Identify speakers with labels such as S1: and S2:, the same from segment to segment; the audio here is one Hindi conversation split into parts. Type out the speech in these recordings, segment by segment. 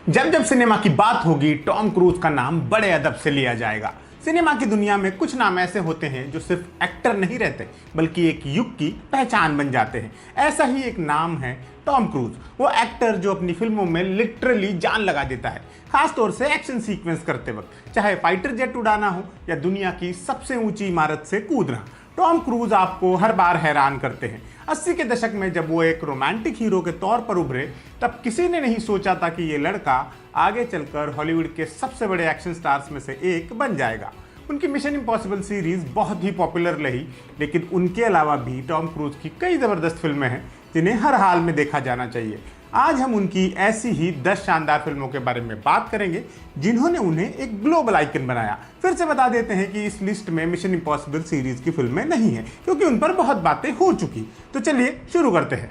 S1: जब जब सिनेमा की बात होगी टॉम क्रूज का नाम बड़े अदब से लिया जाएगा। सिनेमा की दुनिया में कुछ नाम ऐसे होते हैं जो सिर्फ एक्टर नहीं रहते बल्कि एक युग की पहचान बन जाते हैं। ऐसा ही एक नाम है टॉम क्रूज। वो एक्टर जो अपनी फिल्मों में लिटरली जान लगा देता है, खासतौर से एक्शन सीक्वेंस करते वक्त, चाहे फाइटर जेट उड़ाना हो या दुनिया की सबसे ऊंची इमारत से कूदना। टॉम क्रूज आपको हर बार हैरान करते हैं। 80 के दशक में जब वो एक रोमांटिक हीरो के तौर पर उभरे तब किसी ने नहीं सोचा था कि ये लड़का आगे चलकर हॉलीवुड के सबसे बड़े एक्शन स्टार्स में से एक बन जाएगा। उनकी मिशन इम्पॉसिबल सीरीज बहुत ही पॉपुलर रही, लेकिन उनके अलावा भी टॉम क्रूज की कई ज़बरदस्त फिल्में हैं जिन्हें हर हाल में देखा जाना चाहिए। आज हम उनकी ऐसी ही 10 शानदार फिल्मों के बारे में बात करेंगे जिन्होंने उन्हें एक ग्लोबल आइकन बनाया। फिर से बता देते हैं कि इस लिस्ट में मिशन इम्पॉसिबल सीरीज की फिल्में नहीं हैं क्योंकि उन पर बहुत बातें हो चुकी। तो चलिए शुरू करते हैं।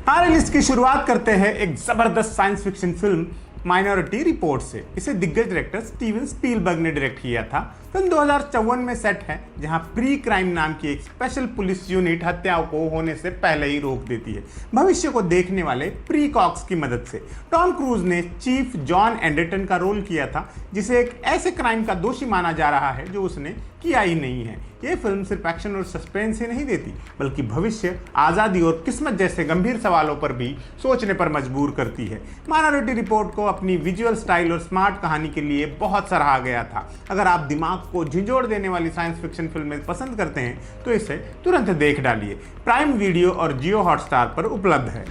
S1: हमारी लिस्ट की शुरुआत करते हैं एक जबरदस्त science fiction film minority report से। इसे दिग्गज डायरेक्टर स्टीवन स्पीलबर्ग ने डायरेक्ट किया था। फिल्म 2054 में सेट है, जहां प्री क्राइम नाम की एक स्पेशल पुलिस यूनिट हत्याओं को होने से पहले ही रोक देती है, भविष्य को देखने वाले प्रीकॉक्स की मदद से। टॉम क्रूज ने चीफ जॉन एंडरटन का रोल किया था, जिसे एक ऐसे क्राइम का दोषी माना जा रहा है जो उसने किया ही नहीं है। ये फिल्म सिर्फ एक्शन और सस्पेंस ही नहीं देती बल्कि भविष्य, आज़ादी और किस्मत जैसे गंभीर सवालों पर भी सोचने पर मजबूर करती है। माइनॉरिटी रिपोर्ट को अपनी विजुअल स्टाइल और स्मार्ट कहानी के लिए बहुत सराहा गया था। अगर आप दिमाग को झिझोड़ देने वाली साइंस फिक्शन फिल्में पसंद करते हैं तो इसे तुरंत देख डालिए। प्राइम वीडियो और जियो हॉटस्टार पर उपलब्ध है।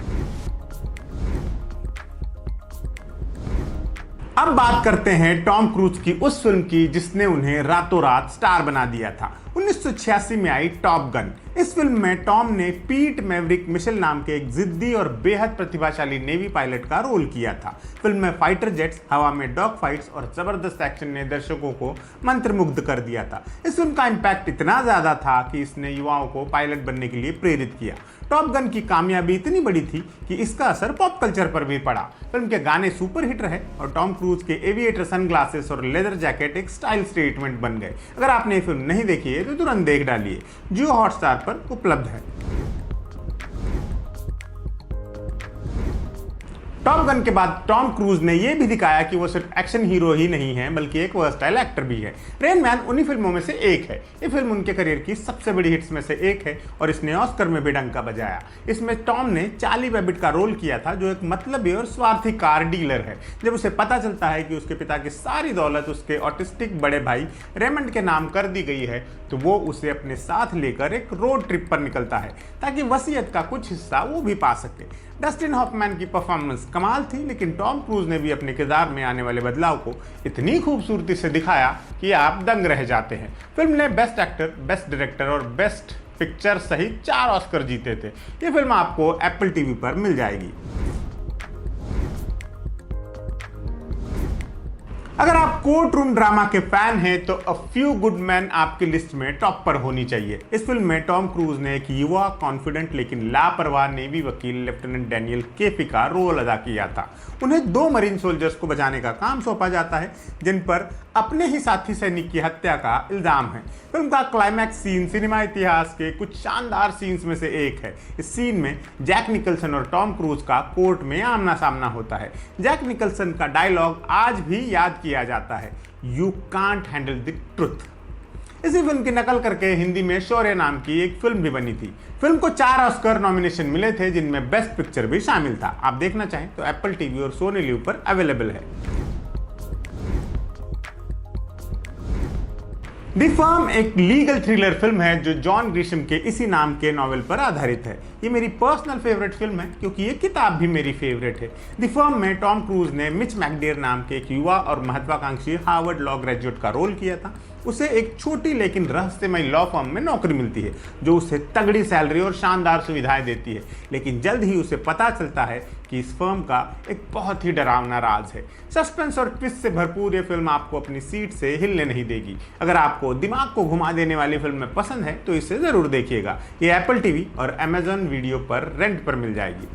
S1: अब बात करते हैं टॉम क्रूज की उस फिल्म की जिसने उन्हें रातों रात स्टार बना दिया था। 1986 में आई टॉप गन। इस फिल्म में टॉम ने पीट मैवरिक मिशेल नाम के एक जिद्दी और बेहद प्रतिभाशाली नेवी पायलट का रोल किया था। फिल्म में फाइटर जेट्स, हवा में डॉग फाइट्स और जबरदस्त एक्शन ने दर्शकों को मंत्रमुग्ध कर दिया था। इस फिल्म का इम्पैक्ट इतना ज्यादा था कि इसने युवाओं को पायलट बनने के लिए प्रेरित किया। टॉप गन की कामयाबी इतनी बड़ी थी कि इसका असर पॉप कल्चर पर भी पड़ा। फिल्म के गाने सुपरहिट रहे और टॉम क्रूज के एविएटर सनग्लासेस और लेदर जैकेट एक स्टाइल स्टेटमेंट बन गए। अगर आपने ये फिल्म नहीं देखी है तो तुरंत देख डालिए, जियो हॉटस्टार पर उपलब्ध है। टॉप गन के बाद टॉम क्रूज ने यह भी दिखाया कि वो सिर्फ एक्शन हीरो ही नहीं है बल्कि एक वर्सटाइल एक्टर भी है। रेन मैन उन्हीं फिल्मों में से एक है। ये फिल्म उनके करियर की सबसे बड़ी हिट्स में से एक है और इसने ऑस्कर में भी डंका बजाया। इसमें टॉम ने चार्ली बेबिट का रोल किया था, जो एक मतलबी और स्वार्थी कार डीलर है। जब उसे पता चलता है कि उसके पिता की सारी दौलत उसके ऑटिस्टिक बड़े भाई रेमंड के नाम कर दी गई है तो वो उसे अपने साथ लेकर एक रोड ट्रिप पर निकलता है ताकि वसीयत का कुछ हिस्सा वो भी पा सके। डस्टिन हॉफमैन की परफॉर्मेंस कमाल थी, लेकिन टॉम क्रूज ने भी अपने किरदार में आने वाले बदलाव को इतनी खूबसूरती से दिखाया कि आप दंग रह जाते हैं। फिल्म ने बेस्ट एक्टर, बेस्ट डायरेक्टर और बेस्ट पिक्चर सहित 4 ऑस्कर जीते थे। ये फिल्म आपको एप्पल टीवी पर मिल जाएगी। अगर आप कोर्ट रूम ड्रामा के फैन हैं तो अ फ्यू गुड मैन आपकी लिस्ट में टॉप पर होनी चाहिए। इस फिल्म में टॉम क्रूज ने एक युवा, कॉन्फिडेंट लेकिन लापरवाह नेवी वकील लेफ्टिनेंट डैनियल केफी का रोल अदा किया था। उन्हें 2 मरीन सोल्जर्स को बचाने का काम सौंपा जाता है जिन पर अपने ही साथी सैनिक की हत्या का इल्जाम है। फिल्म का क्लाइमैक्स सीन सिनेमा इतिहास के कुछ शानदार सीन्स में से एक है। इस सीन में जैक निकल्सन और टॉम क्रूज का कोर्ट में आमना सामना होता है। जैक निकल्सन का डायलॉग आज भी याद किया जाता है, you can't handle the truth. इसी फिल्म की नकल करके हिंदी में शौर्य नाम की एक फिल्म भी बनी थी। फिल्म को 4 ऑस्कर नॉमिनेशन मिले थे जिनमें बेस्ट पिक्चर भी शामिल था। आप देखना चाहें तो एप्पल टीवी और सोनी लिव पर अवेलेबल है। द फर्म एक लीगल थ्रिलर फिल्म है जो जॉन ग्रिशम के इसी नाम के नॉवेल पर आधारित है। ये मेरी पर्सनल फेवरेट फिल्म है क्योंकि ये किताब भी मेरी फेवरेट है। द फर्म में टॉम क्रूज ने मिच मैकडेयर नाम के एक युवा और महत्वाकांक्षी हार्वर्ड लॉ ग्रेजुएट का रोल किया था। उसे एक छोटी लेकिन रहस्यमय लॉ फर्म में नौकरी मिलती है जो उसे तगड़ी सैलरी और शानदार सुविधाएं देती है, लेकिन जल्द ही उसे पता चलता है कि इस फर्म का एक बहुत ही डरावना राज है। सस्पेंस और ट्विस्ट से भरपूर ये फिल्म आपको अपनी सीट से हिलने नहीं देगी। अगर आपको दिमाग को घुमा देने वाली फिल्में पसंद है तो इसे जरूर देखिएगा। ये एप्पल टीवी और अमेजॉन वीडियो पर रेंट पर मिल जाएगी।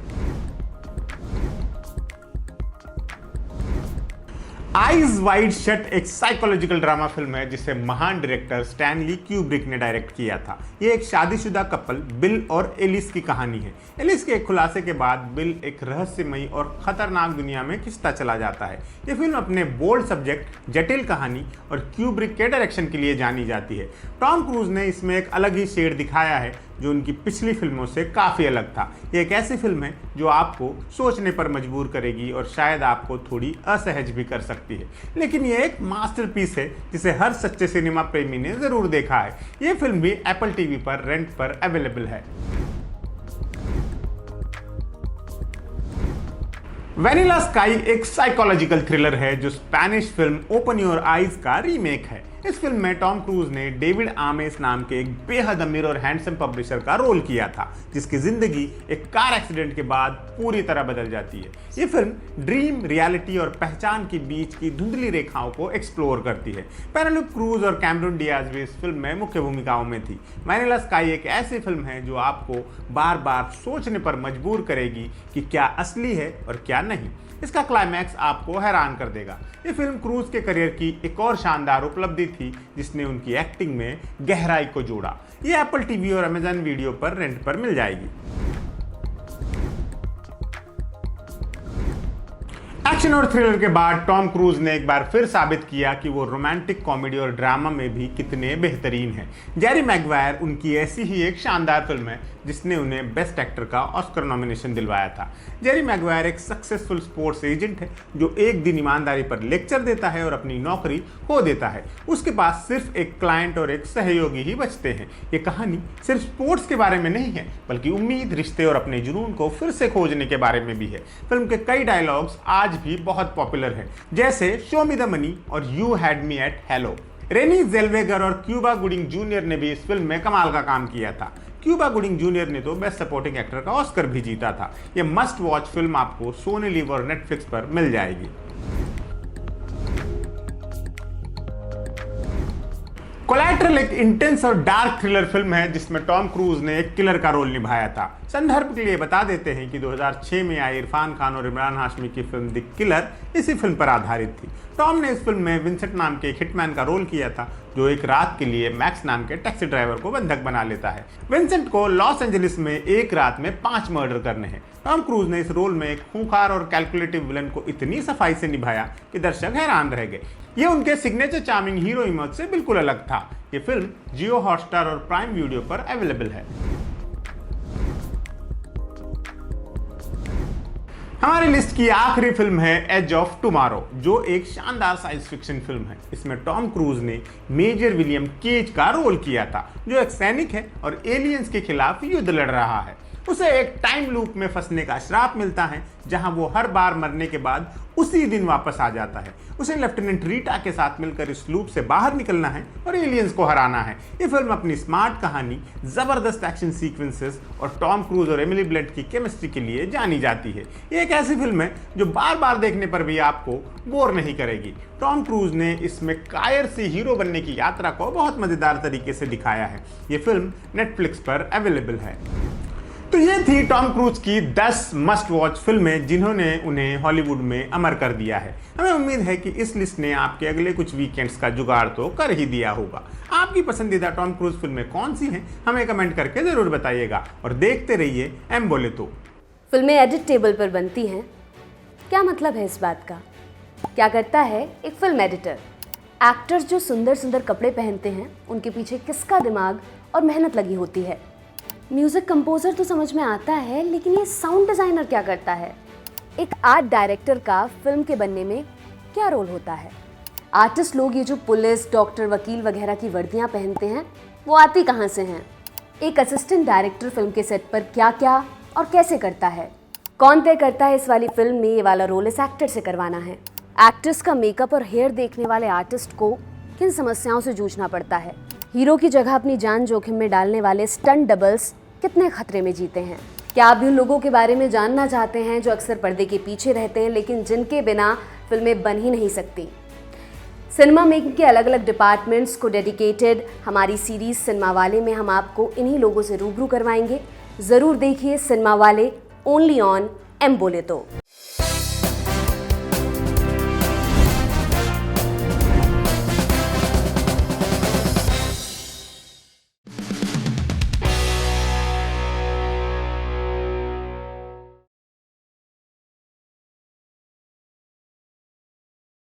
S1: आइज वाइड शट एक साइकोलॉजिकल ड्रामा फिल्म है जिसे महान डायरेक्टर स्टैनली क्यूब्रिक ने डायरेक्ट किया था। ये एक शादीशुदा कपल बिल और एलिस की कहानी है। एलिस के एक खुलासे के बाद बिल एक रहस्यमयी और खतरनाक दुनिया में खिंचता चला जाता है। ये फिल्म अपने बोल्ड सब्जेक्ट, जटिल कहानी और क्यूब्रिक के डायरेक्शन के लिए जानी जाती है। टॉम क्रूज ने इसमें एक अलग ही शेड दिखाया है जो उनकी पिछली फिल्मों से काफ़ी अलग था। ये एक ऐसी फिल्म है जो आपको सोचने पर मजबूर करेगी और शायद आपको थोड़ी असहज भी कर सकती है, लेकिन ये एक मास्टरपीस है जिसे हर सच्चे सिनेमा प्रेमी ने ज़रूर देखा है। ये फिल्म भी एप्पल टीवी पर रेंट पर अवेलेबल है। वैनिला स्काई एक साइकोलॉजिकल थ्रिलर है जो Spanish film open your eyes का रीमेक है। इस फिल्म में टॉम क्रूज ने डेविड आमेस नाम के एक बेहद अमीर और हैंडसम पब्लिशर का रोल किया था, जिसकी जिंदगी एक कार एक्सीडेंट के बाद पूरी तरह बदल जाती है। ये फिल्म ड्रीम, रियलिटी और पहचान के बीच की धुंधली रेखाओं को एक्सप्लोर करती है। पेनेलोपे क्रूज और कैमरून डियाज भी इस फिल्म में मुख्य भूमिकाओं में थी। वैनिला स्काई एक ऐसी फिल्म है जो आपको बार बार सोचने पर मजबूर करेगी कि क्या असली है और क्या नहीं। इसका क्लाइमैक्स आपको हैरान कर देगा। ये फिल्म क्रूज के करियर की एक और शानदार उपलब्धि थी जिसने उनकी एक्टिंग में गहराई को जोड़ा। ये एप्पल टीवी और अमेजन वीडियो पर रेंट पर मिल जाएगी। एक्शन और थ्रिलर के बाद टॉम क्रूज ने एक बार फिर साबित किया कि वो रोमांटिक कॉमेडी और ड्रामा में भी कितने बेहतरीन हैं। जेरी मैगवायर उनकी ऐसी ही एक शानदार फिल्म है जिसने उन्हें बेस्ट एक्टर का ऑस्कर नॉमिनेशन दिलवाया था। जेरी मैगवायर एक सक्सेसफुल स्पोर्ट्स एजेंट है जो एक दिन ईमानदारी पर लेक्चर देता है और अपनी नौकरी खो देता है। उसके पास सिर्फ एक क्लाइंट और एक सहयोगी ही बचते हैं। ये कहानी सिर्फ स्पोर्ट्स के बारे में नहीं है बल्कि उम्मीद, रिश्ते और अपने जुनून को फिर से खोजने के बारे में भी है। फिल्म के कई डायलॉग्स आज भी बहुत पॉपुलर है, जैसे शो मी द मनी और you had me at hello. Renee Zellweger और क्यूबा गुडिंग जूनियर ने भी इस फिल्म में कमाल का काम किया था। क्यूबा गुडिंग जूनियर ने तो बेस्ट सपोर्टिंग एक्टर का ऑस्कर भी जीता था। यह मस्ट वॉच फिल्म आपको सोनी लिव और नेटफ्लिक्स पर मिल जाएगी। कोलैटरल एक इंटेंस और डार्क थ्रिलर फिल्म है जिसमें टॉम क्रूज ने एक किलर का रोल निभाया था। संदर्भ के लिए बता देते हैं कि 2006 में आई इरफान खान और इमरान हाशमी की फिल्म द किलर इसी फिल्म पर आधारित थी। टॉम ने इस फिल्म में विंसेंट नाम के एक हिटमैन का रोल किया था जो एक रात के लिए मैक्स नाम के टैक्सी ड्राइवर को बंधक बना लेता है। विंसेंट को लॉस एंजलिस में एक रात में 5 मर्डर करने हैं। टॉम क्रूज ने इस रोल में एक खूंखार और कैलकुलेटिव विलन को इतनी सफाई से निभाया कि दर्शक हैरान रह गए। ये उनके सिग्नेचर चार्मिंग हीरो इमेज से बिल्कुल अलग था। ये फिल्म जियो हॉटस्टार और प्राइम वीडियो पर अवेलेबल है। हमारी लिस्ट की आखिरी फिल्म है एज ऑफ टुमारो, जो एक शानदार साइंस फिक्शन फिल्म है। इसमें टॉम क्रूज ने मेजर विलियम केज का रोल किया था जो एक सैनिक है और एलियंस के खिलाफ युद्ध लड़ रहा है। उसे एक टाइम लूप में फंसने का श्राप मिलता है जहां वो हर बार मरने के बाद उसी दिन वापस आ जाता है। उसे लेफ्टिनेंट रीटा के साथ मिलकर इस लूप से बाहर निकलना है और एलियंस को हराना है। ये फिल्म अपनी स्मार्ट कहानी, जबरदस्त एक्शन सीक्वेंसेस और टॉम क्रूज और एमिली ब्लंट की केमिस्ट्री के लिए जानी जाती है। ये एक ऐसी फिल्म है जो बार बार देखने पर भी आपको बोर नहीं करेगी। टॉम क्रूज ने इसमें कायर से हीरो बनने की यात्रा को बहुत मजेदार तरीके से दिखाया है। ये फिल्म नेटफ्लिक्स पर अवेलेबल है। तो ये थी टॉम क्रूज की 10 मस्ट वॉच फिल्में जिन्होंने उन्हें हॉलीवुड में अमर कर दिया है। हमें उम्मीद है कि इस लिस्ट ने आपके अगले कुछ वीकेंड्स का जुगाड़ तो कर ही दिया होगा। आपकी पसंदीदा टॉम क्रूज फिल्में कौन सी हैं हमें कमेंट करके ज़रूर बताइएगा और देखते रहिए एम बोले तो।
S2: फिल्में एडिट टेबल पर बनती हैं, क्या मतलब है इस बात का? क्या करता है एक फिल्म एडिटर? एक्टर्स जो सुंदर सुंदर कपड़े पहनते हैं उनके पीछे किसका दिमाग और मेहनत लगी होती है? म्यूजिक कंपोजर तो समझ में आता है, लेकिन ये साउंड डिजाइनर क्या करता है? एक आर्ट डायरेक्टर का फिल्म के बनने में क्या रोल होता है? आर्टिस्ट लोग ये जो पुलिस, डॉक्टर, वकील वगैरह की वर्दियां पहनते हैं वो आती कहाँ से हैं? एक असिस्टेंट डायरेक्टर फिल्म के सेट पर क्या क्या और कैसे करता है? कौन तय करता है इस वाली फिल्म में ये वाला रोल इस एक्टर से करवाना है? एक्ट्रेस का मेकअप और हेयर देखने वाले आर्टिस्ट को किन समस्याओं से जूझना पड़ता है? हीरो की जगह अपनी जान जोखिम में डालने वाले स्टंट डबल्स कितने खतरे में जीते हैं? क्या आप भी उन लोगों के बारे में जानना चाहते हैं जो अक्सर पर्दे के पीछे रहते हैं लेकिन जिनके बिना फिल्में बन ही नहीं सकती? सिनेमा मेकिंग के अलग अलग डिपार्टमेंट्स को डेडिकेटेड हमारी सीरीज सिनेमा वाले में हम आपको इन्हीं लोगों से रूबरू करवाएंगे। ज़रूर देखिए सिनेमा वाले, ओनली ऑन एम बोले तो।